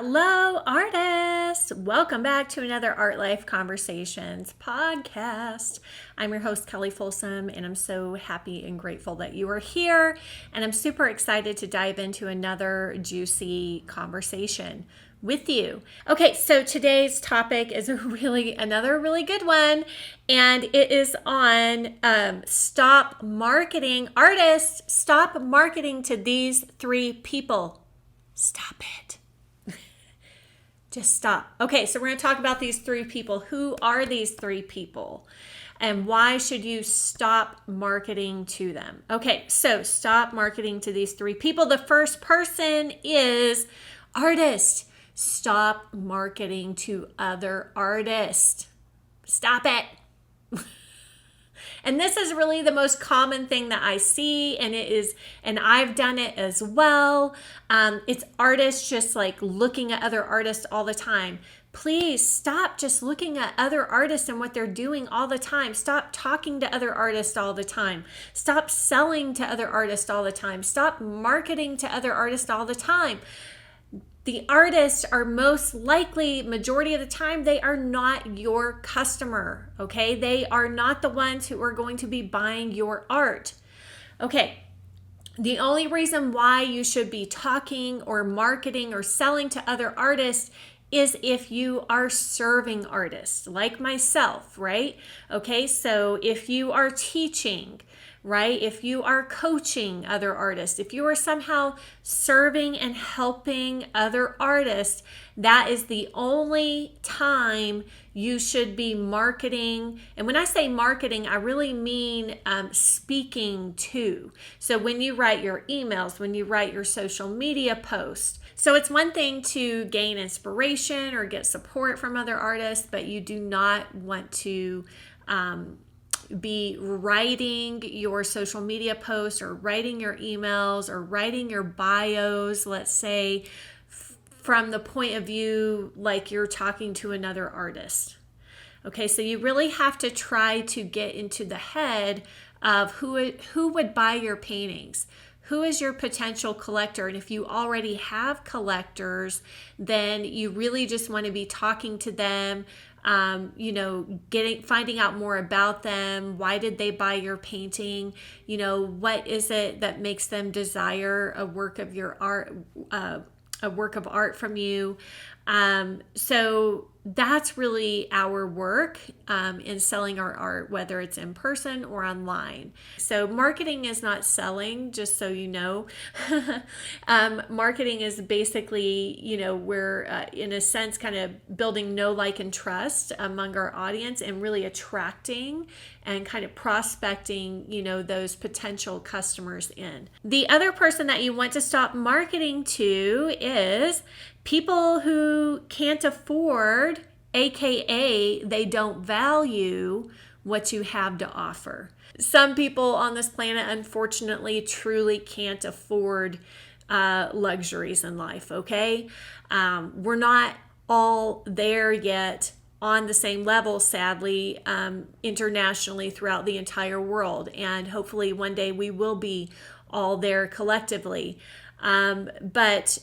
Hello, artists! Welcome back to another Art Life Conversations podcast. I'm your host, Kelly Folsom, and I'm so happy and grateful that you are here. And I'm super excited to dive into another juicy conversation with you. Okay, so today's topic is another really good one, and it is on stop marketing. Artists, stop marketing to these three people. Stop it. Just stop. Okay, so we're going to talk about these three people. Who are these three people? And why should you stop marketing to them? Okay, so stop marketing to these three people. The first person is artist. Stop marketing to other artists. Stop it. And this is really the most common thing that I see, and I've done it as well. It's artists just like looking at other artists all the time. Please stop just looking at other artists and what they're doing all the time. Stop talking to other artists all the time. Stop selling to other artists all the time. Stop marketing to other artists all the time. The artists are most likely, majority of the time, they are not your customer, okay? They are not the ones who are going to be buying your art. Okay, the only reason why you should be talking or marketing or selling to other artists is if you are serving artists, like myself, right? Okay, so if you are teaching, right? If you are coaching other artists, if you are somehow serving and helping other artists, that is the only time you should be marketing. And when I say marketing, I really mean speaking to. So when you write your emails, when you write your social media posts, so it's one thing to gain inspiration or get support from other artists, but you do not want to be writing your social media posts or writing your emails or writing your bios, let's say, from the point of view like you're talking to another artist. Okay, so you really have to try to get into the head of who would buy your paintings. Who is your potential collector? And if you already have collectors, then you really just want to be talking to them, finding out more about them. Why did they buy your painting? What is it that makes them desire a work of your art, a work of art from you? So that's really our work in selling our art, whether it's in person or online. So marketing is not selling, just so you know. Marketing is basically, we're in a sense kind of building know, like, and trust among our audience and really attracting and kind of prospecting, those potential customers in. The other person that you want to stop marketing to is people who can't afford, aka they don't value what you have to offer. Some people on this planet, unfortunately, truly can't afford luxuries in life, okay? We're not all there yet on the same level, sadly, internationally throughout the entire world. And hopefully one day we will be all there collectively. But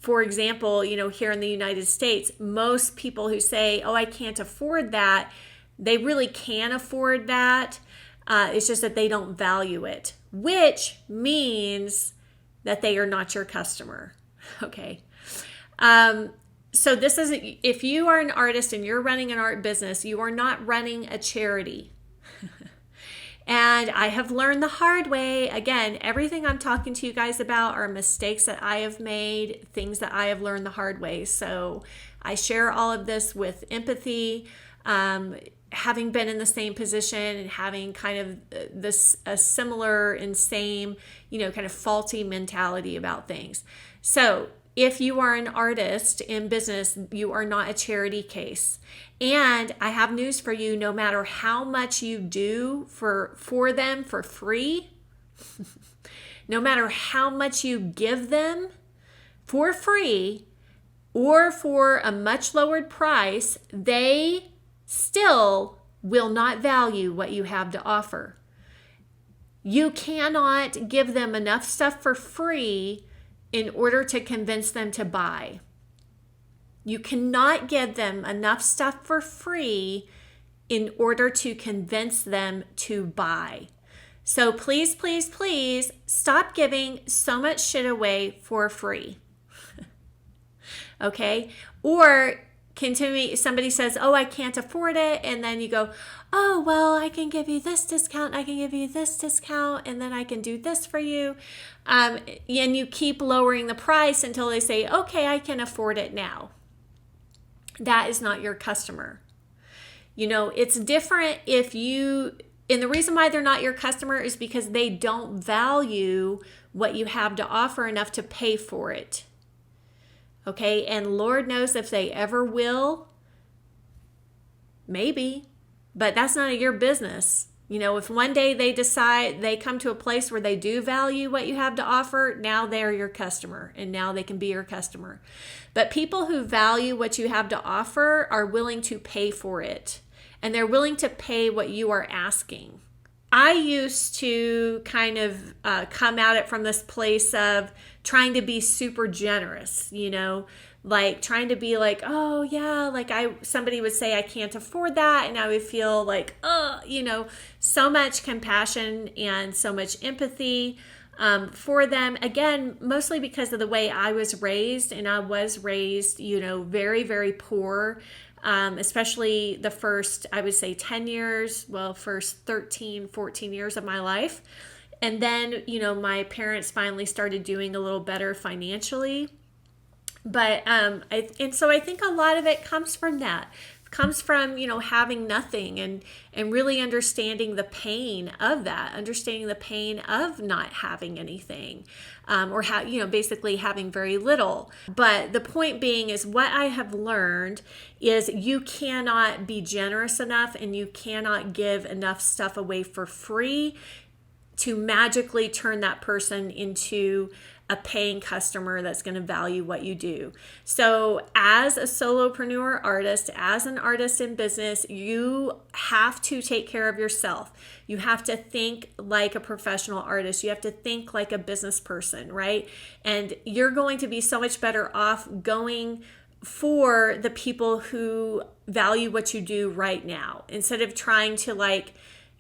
for example, here in the United States, most people who say, oh, I can't afford that, they really can afford that. It's just that they don't value it, which means that they are not your customer. Okay. So this is, if you are an artist and you're running an art business, you are not running a charity. And I have learned the hard way. Again, everything I'm talking to you guys about are mistakes that I have made, things that I have learned the hard way. So I share all of this with empathy, having been in the same position and having kind of a similar and same, kind of faulty mentality about things. So if you are an artist in business, you are not a charity case. And I have news for you, no matter how much you do for them for free, no matter how much you give them for free or for a much lowered price, they still will not value what you have to offer. You cannot give them enough stuff for free in order to convince them to buy. You cannot give them enough stuff for free in order to convince them to buy. So please, please, please stop giving so much shit away for free. Okay? Or continue, somebody says, oh, I can't afford it. And then you go, oh, well, I can give you this discount. I can give you this discount. And then I can do this for you. And you keep lowering the price until they say, okay, I can afford it now. That is not your customer. It's different if and the reason why they're not your customer is because they don't value what you have to offer enough to pay for it. Okay, and Lord knows if they ever will, maybe, but that's none of your business. If one day they decide they come to a place where they do value what you have to offer, now they're your customer and now they can be your customer. But people who value what you have to offer are willing to pay for it, and they're willing to pay what you are asking. I used to kind of come at it from this place of trying to be super generous, like trying to be like, oh yeah, like somebody would say I can't afford that, and I would feel like, so much compassion and so much empathy for them. Again, mostly because of the way I was raised, and I was raised, very, very poor. Especially the first, I would say 10 years, first 13, 14 years of my life. And then, my parents finally started doing a little better financially. But, so I think a lot of it comes from that. Comes from, having nothing and really understanding the pain of that, understanding the pain of not having anything, or basically having very little. But the point being is what I have learned is you cannot be generous enough and you cannot give enough stuff away for free to magically turn that person into a paying customer that's going to value what you do. So as a solopreneur artist, as an artist in business, you have to take care of yourself. You have to think like a professional artist. You have to think like a business person, right? And you're going to be so much better off going for the people who value what you do right now, instead of trying to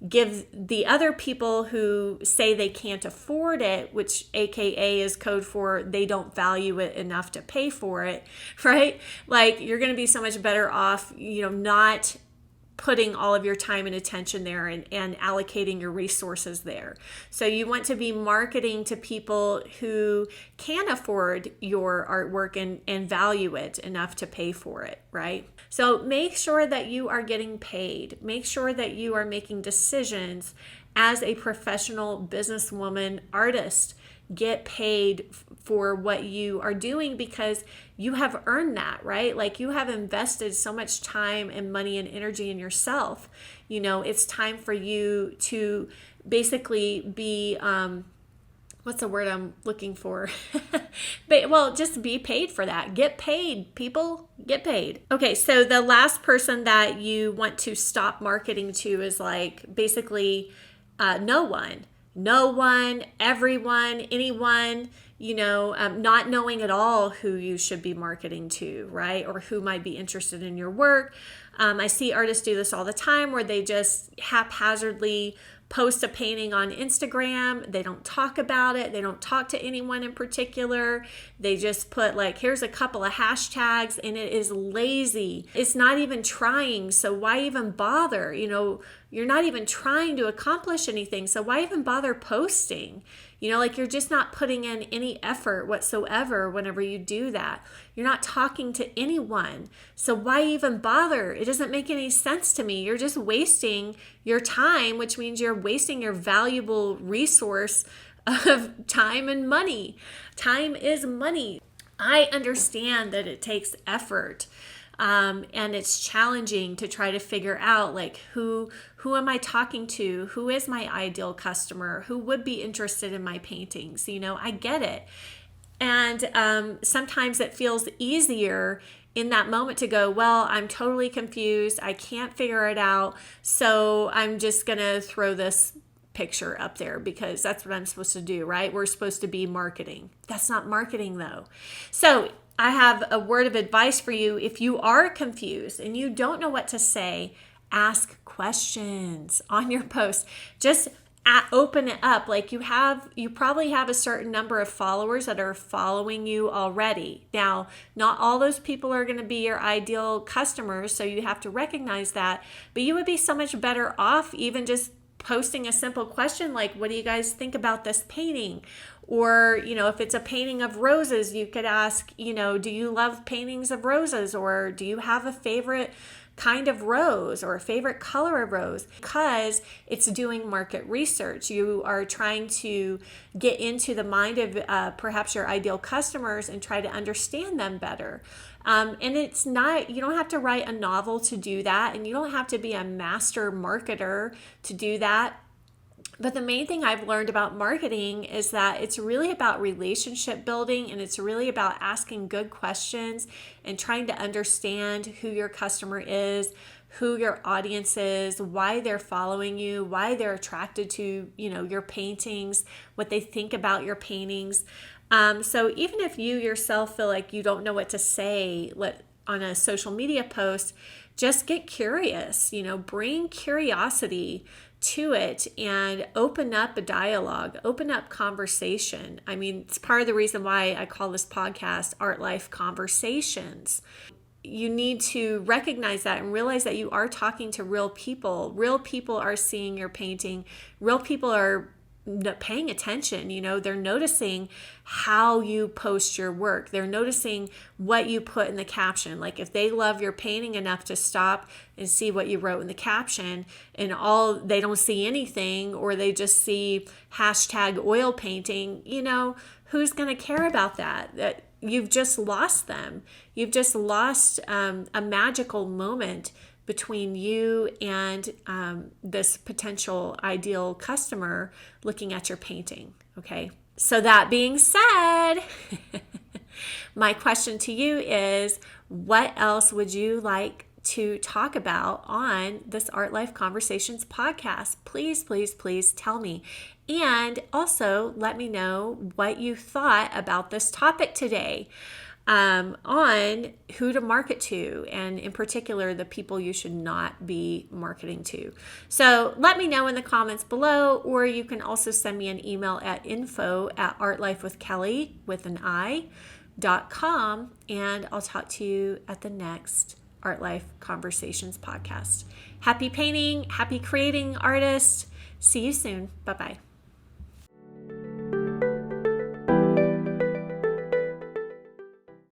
give the other people who say they can't afford it, which AKA is code for they don't value it enough to pay for it, right? You're going to be so much better off, not putting all of your time and attention there and allocating your resources there. So you want to be marketing to people who can afford your artwork and value it enough to pay for it, right? So make sure that you are getting paid. Make sure that you are making decisions as a professional businesswoman artist. Get paid for what you are doing because you have earned that, right? You have invested so much time and money and energy in yourself. It's time for you to basically be, what's the word I'm looking for? Just be paid for that. Get paid, people. Get paid. Okay, so the last person that you want to stop marketing to is basically no one. No one, everyone, anyone, not knowing at all who you should be marketing to, right? Or who might be interested in your work. I see artists do this all the time where they just haphazardly post a painting on Instagram. They don't talk about it. They don't talk to anyone in particular. They just put here's a couple of hashtags, and it is lazy. It's not even trying. So why even bother? You're not even trying to accomplish anything. So why even bother posting? You're just not putting in any effort whatsoever whenever you do that. You're not talking to anyone. So why even bother? It doesn't make any sense to me. You're just wasting your time, which means you're wasting your valuable resource of time and money. Time is money. I understand that it takes effort. And it's challenging to try to figure out who am I talking to? Who is my ideal customer? Who would be interested in my paintings? I get it. And sometimes it feels easier in that moment to go, well, I'm totally confused. I can't figure it out. So I'm just going to throw this picture up there because that's what I'm supposed to do, right? We're supposed to be marketing. That's not marketing though. So I have a word of advice for you. If you are confused and you don't know what to say, ask questions on your post. Just open it up. Like you probably have a certain number of followers that are following you already. Now, not all those people are going to be your ideal customers, so you have to recognize that. But you would be so much better off even just posting a simple question like, what do you guys think about this painting? Or, if it's a painting of roses, you could ask, do you love paintings of roses? Or do you have a favorite kind of rose or a favorite color of rose? Because it's doing market research. You are trying to get into the mind of perhaps your ideal customers and try to understand them better. And it's not, you don't have to write a novel to do that, and you don't have to be a master marketer to do that. But the main thing I've learned about marketing is that it's really about relationship building, and it's really about asking good questions and trying to understand who your customer is, who your audience is, why they're following you, why they're attracted to, your paintings, what they think about your paintings. So even if you yourself feel like you don't know what to say on a social media post, just get curious, bring curiosity to it and open up a dialogue, open up conversation. I mean, it's part of the reason why I call this podcast Art Life Conversations. You need to recognize that and realize that you are talking to real people. Real people are seeing your painting. Real people are paying attention. They're noticing how you post your work. They're noticing what you put in the caption. Like if they love your painting enough to stop and see what you wrote in the caption, and they don't see anything, or they just see #oil painting, who's going to care about that? You've just lost them. You've just lost a magical moment between you and this potential ideal customer looking at your painting, okay? So that being said, my question to you is, what else would you like to talk about on this Art Life Conversations podcast? Please, please, please tell me. And also let me know what you thought about this topic today. On who to market to, and in particular, the people you should not be marketing to. So let me know in the comments below, or you can also send me an email at info@artlifewithkelly.com, and I'll talk to you at the next Art Life Conversations podcast. Happy painting, happy creating, artist. See you soon. Bye-bye.